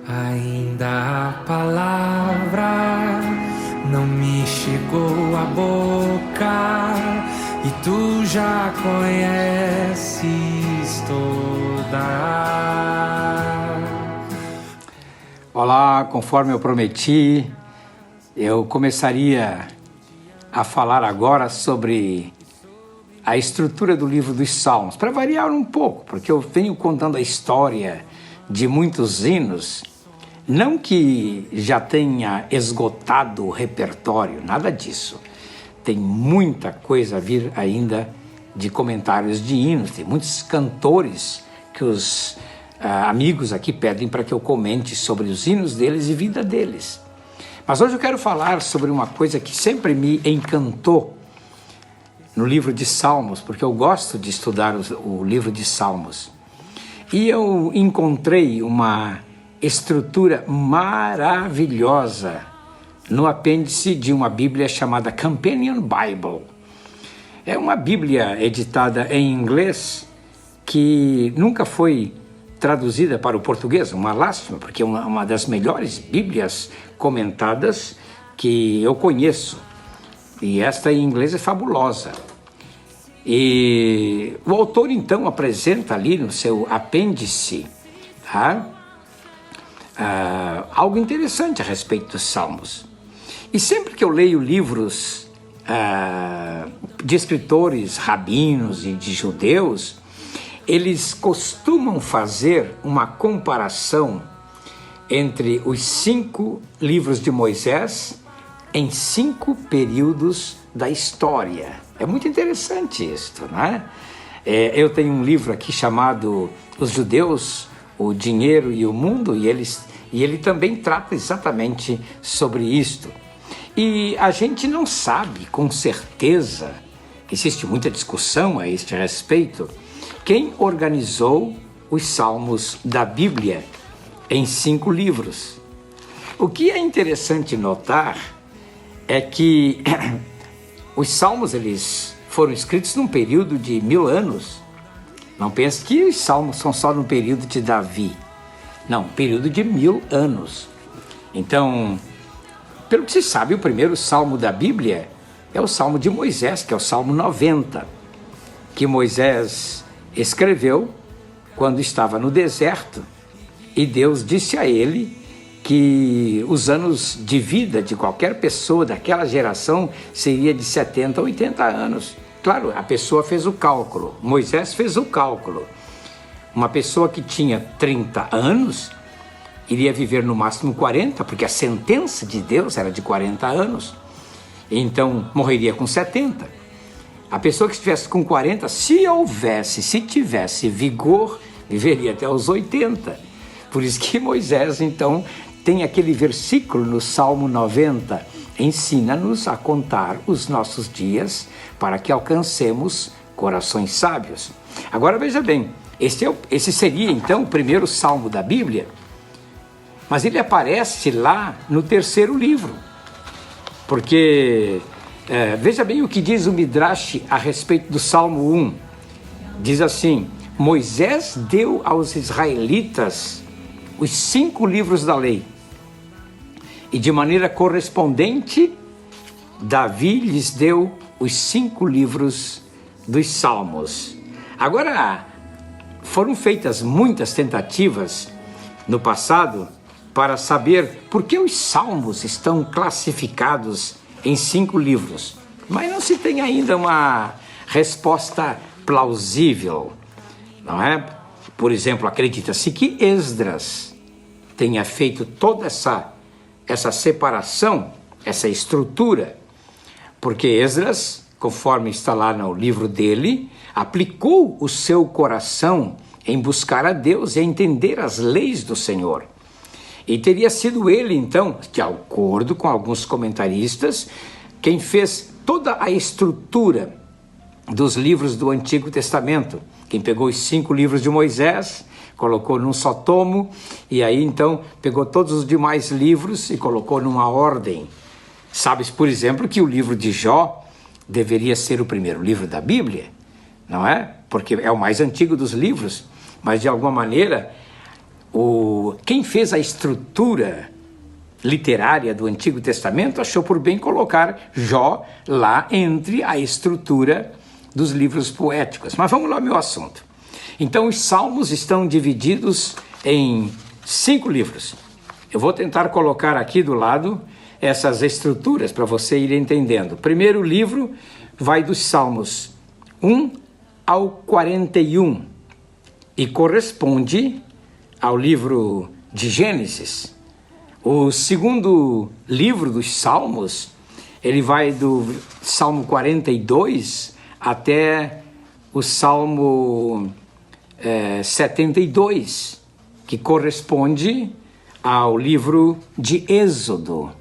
Ainda a palavra não me chegou à boca e tu já conheces toda. Olá, conforme eu prometi, eu começaria a falar agora sobre a estrutura do livro dos Salmos, para variar um pouco, porque eu venho contando a história de muitos hinos. Não que já tenha esgotado o repertório, nada disso. Tem muita coisa a vir ainda de comentários de hinos, tem muitos cantores que os amigos aqui pedem para que eu comente sobre os hinos deles e vida deles. Mas hoje eu quero falar sobre uma coisa que sempre me encantou no livro de Salmos, porque eu gosto de estudar o livro de Salmos. E eu encontrei uma estrutura maravilhosa no apêndice de uma Bíblia chamada Companion Bible. É uma Bíblia editada em inglês que nunca foi traduzida para o português, uma lástima, porque é uma das melhores Bíblias comentadas que eu conheço. E esta em inglês é fabulosa. E o autor então apresenta ali no seu apêndice, tá? Algo interessante a respeito dos Salmos. E sempre que eu leio livros de escritores rabinos e de judeus, eles costumam fazer uma comparação entre os 5 livros de Moisés em 5 períodos da história. É muito interessante isso, né? Eu tenho um livro aqui chamado Os Judeus, o Dinheiro e o Mundo, e ele também trata exatamente sobre isto. E a gente não sabe com certeza, existe muita discussão a este respeito, quem organizou os Salmos da Bíblia em 5 livros. O que é interessante notar é que os Salmos eles foram escritos num período de 1000 anos. Não pense que os Salmos são só no período de Davi. Não, período de 1000 anos. Então, pelo que se sabe, o primeiro Salmo da Bíblia é o Salmo de Moisés, que é o Salmo 90, que Moisés escreveu quando estava no deserto e Deus disse a ele que os anos de vida de qualquer pessoa daquela geração seria de 70 a 80 anos. Claro, a pessoa fez o cálculo, Moisés fez o cálculo. Uma pessoa que tinha 30 anos iria viver no máximo 40, porque a sentença de Deus era de 40 anos. Então, morreria com 70. A pessoa que estivesse com 40, se tivesse vigor, viveria até os 80. Por isso que Moisés, então, tem aquele versículo no Salmo 90, ensina-nos a contar os nossos dias para que alcancemos corações sábios. Agora veja bem, esse seria então o primeiro Salmo da Bíblia, mas ele aparece lá no 3º livro, porque veja bem o que diz o Midrash a respeito do Salmo 1. Diz assim: Moisés deu aos israelitas os 5 livros da lei, e de maneira correspondente, Davi lhes deu os 5 livros dos Salmos. Agora, foram feitas muitas tentativas no passado para saber por que os Salmos estão classificados em 5 livros, mas não se tem ainda uma resposta plausível, não é? Por exemplo, acredita-se que Esdras tenha feito toda essa separação, essa estrutura, porque Esdras, conforme está lá no livro dele, aplicou o seu coração em buscar a Deus e a entender as leis do Senhor. E teria sido ele, então, de acordo com alguns comentaristas, quem fez toda a estrutura dos livros do Antigo Testamento, quem pegou os 5 livros de Moisés, colocou num só tomo, e aí então pegou todos os demais livros e colocou numa ordem. Sabes, por exemplo, que o livro de Jó deveria ser o primeiro livro da Bíblia, não é? Porque é o mais antigo dos livros, mas de alguma maneira quem fez a estrutura literária do Antigo Testamento achou por bem colocar Jó lá entre a estrutura dos livros poéticos. Mas vamos lá ao meu assunto. Então, os Salmos estão divididos em 5 livros. Eu vou tentar colocar aqui do lado essas estruturas para você ir entendendo. O primeiro livro vai dos Salmos 1 ao 41 e corresponde ao livro de Gênesis. O segundo livro dos Salmos, ele vai do Salmo 42 até o Salmo 72, que corresponde ao livro de Êxodo.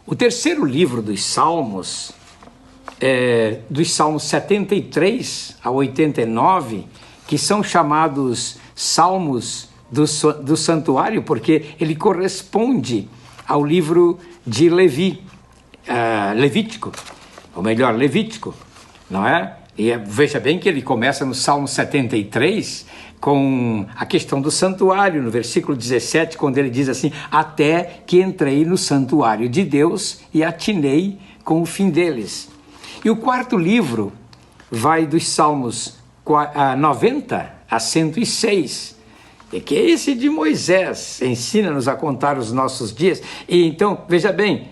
O terceiro livro dos Salmos, dos Salmos 73 a 89, que são chamados Salmos do Santuário, porque ele corresponde ao livro de Levítico, ou melhor, Levítico, não é? E veja bem que ele começa no Salmo 73 com a questão do santuário, no versículo 17, quando ele diz assim: até que entrei no santuário de Deus e atinei com o fim deles. E o quarto livro vai dos Salmos 90 a 106, que é esse de Moisés, ensina-nos a contar os nossos dias. E então, veja bem,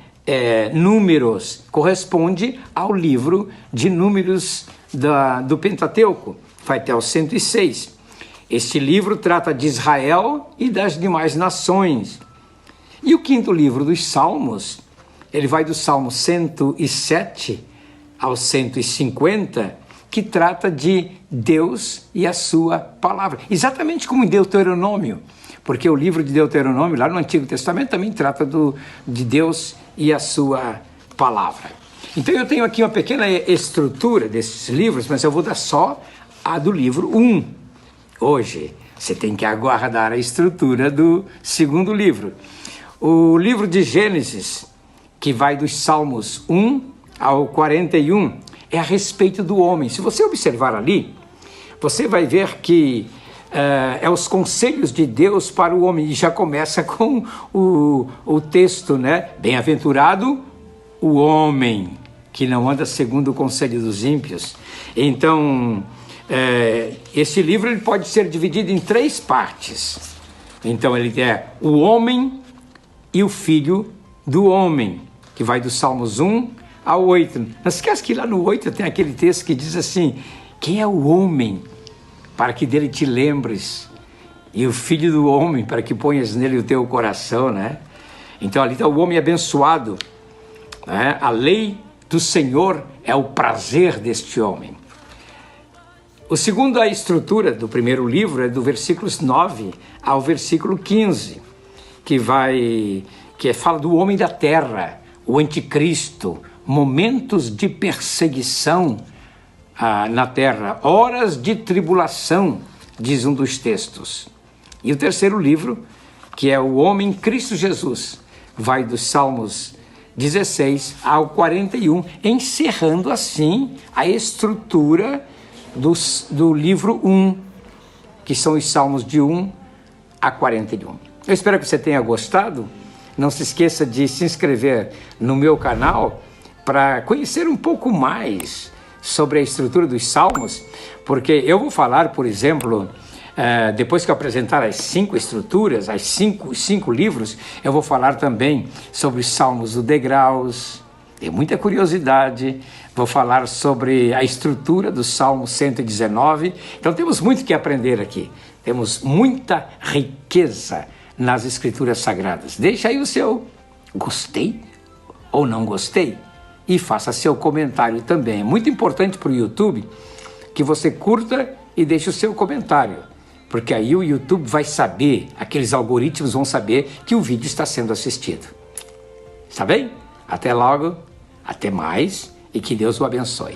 Números corresponde ao livro de Números do Pentateuco, vai até o 106. Este livro trata de Israel e das demais nações. E o quinto livro dos Salmos, ele vai do Salmo 107 ao 150, que trata de Deus e a sua palavra. Exatamente como em Deuteronômio, porque o livro de Deuteronômio, lá no Antigo Testamento, também trata de Deus e a sua palavra. Então eu tenho aqui uma pequena estrutura desses livros, mas eu vou dar só a do livro 1. Hoje, você tem que aguardar a estrutura do segundo livro. O livro de Gênesis, que vai dos Salmos 1 ao 41, é a respeito do homem. Se você observar ali, você vai ver que é os conselhos de Deus para o homem. E já começa com o texto, né? Bem-aventurado o homem que não anda segundo o conselho dos ímpios. Então, esse livro ele pode ser dividido em 3 partes. Então, ele é o homem e o filho do homem, que vai dos Salmos 1 ao 8. Não se esquece que lá no 8 tem aquele texto que diz assim: quem é o homem para que dele te lembres, e o filho do homem para que ponhas nele o teu coração, né? Então ali está o homem abençoado, né? A lei do Senhor é o prazer deste homem. O segundo, a estrutura do primeiro livro é do versículos 9 ao versículo 15, que fala do homem da terra, o anticristo, momentos de perseguição na terra, horas de tribulação, diz um dos textos. E o terceiro livro, que é o homem Cristo Jesus, vai dos Salmos 16 ao 41, encerrando assim a estrutura do livro 1, que são os Salmos de 1 a 41. Eu espero que você tenha gostado. Não se esqueça de se inscrever no meu canal para conhecer um pouco mais sobre a estrutura dos Salmos, porque eu vou falar, por exemplo, depois que eu apresentar as 5 estruturas, os 5 livros, eu vou falar também sobre os Salmos do degraus, tem muita curiosidade, vou falar sobre a estrutura do Salmo 119, então temos muito que aprender aqui, temos muita riqueza nas Escrituras Sagradas. Deixa aí o seu gostei ou não gostei e faça seu comentário também. É muito importante para o YouTube que você curta e deixe o seu comentário, porque aí o YouTube vai saber, aqueles algoritmos vão saber que o vídeo está sendo assistido. Está bem? Até logo, até mais e que Deus o abençoe.